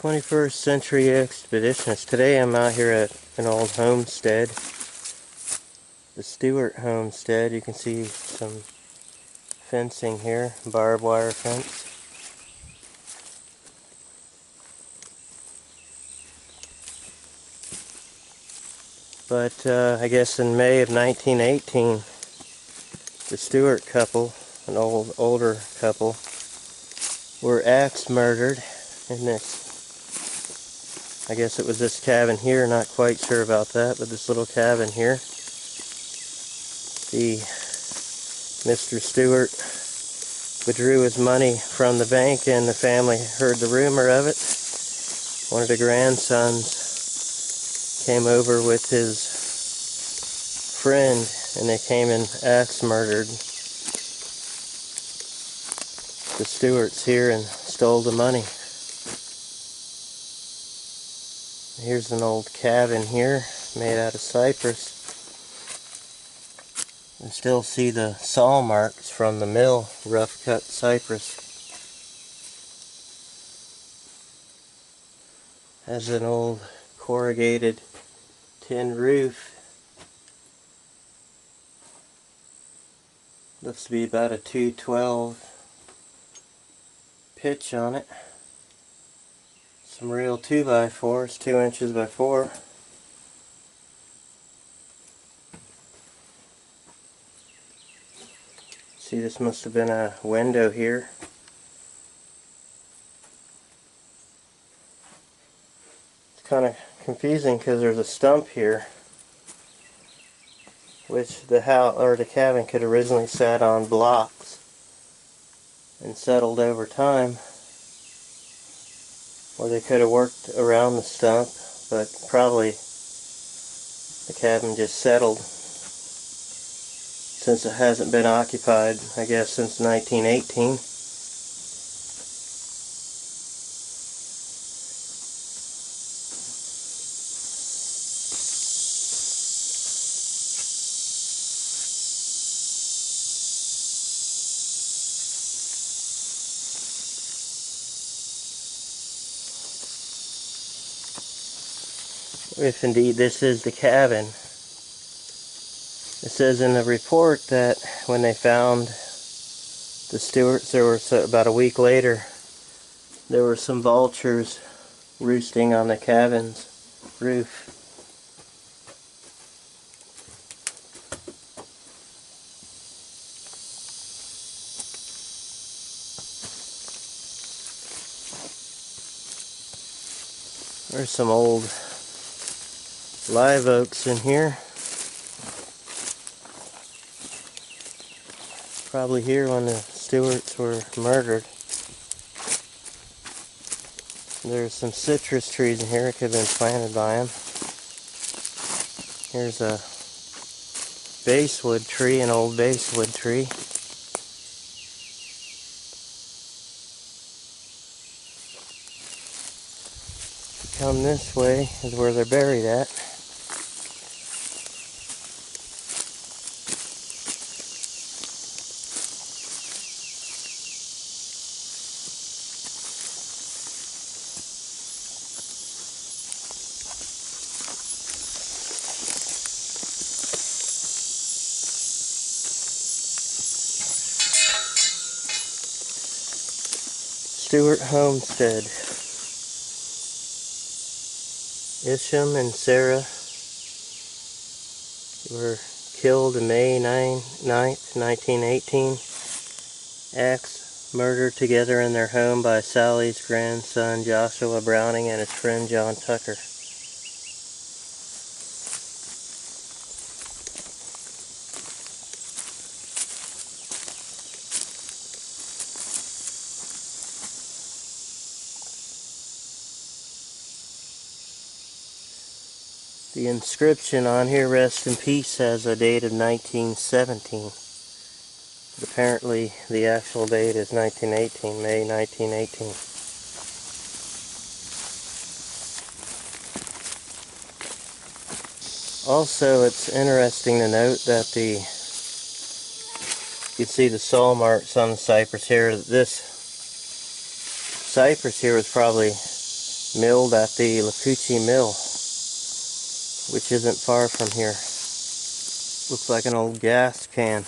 21st Century Expeditionist. Today I'm out here at an old homestead, the Stewart homestead. You can see some fencing here, barbed wire fence. But I guess in May of 1918, the Stewart couple, an older couple, were axe murdered in this. I guess it was this cabin here, not quite sure about that, but this little cabin here. Mr. Stewart withdrew his money from the bank and the family heard the rumor of it. One of the grandsons came over with his friend and they came and axe murdered the Stewarts here and stole the money. Here's an old cabin here made out of cypress. You still see the saw marks from the mill, rough cut cypress. Has an old corrugated tin roof. Looks to be about a 212 pitch on it. Some real 2x4s, 2 inches by 4. See, this must have been a window here. It's kind of confusing because there's a stump here, which the house or the cabin could originally sat on blocks and settled over time. Or they could have worked around the stump, but probably the cabin just settled since it hasn't been occupied, I guess, since 1918. If indeed this is the cabin. It says in the report that when they found the Stewarts, there were about a week later, there were some vultures roosting on the cabin's roof. There's some old live oaks in here. Probably here when the Stewarts were murdered. There's some citrus trees in here. It could have been planted by them. Here's a basswood tree, an old basswood tree. Come this way is where they're buried at. Stewart Homestead. Isham and Sarah were killed on May 9th, 1918. Axe murdered together in their home by Sally's grandson Joshua Browning and his friend John Tucker. The inscription on here, "Rest in Peace," has a date of 1917. But apparently the actual date is 1918, May 1918. Also, it's interesting to note that you see the saw marks on the cypress here. This cypress here was probably milled at the Lacucci Mill, which isn't far from here. Looks like an old gas can.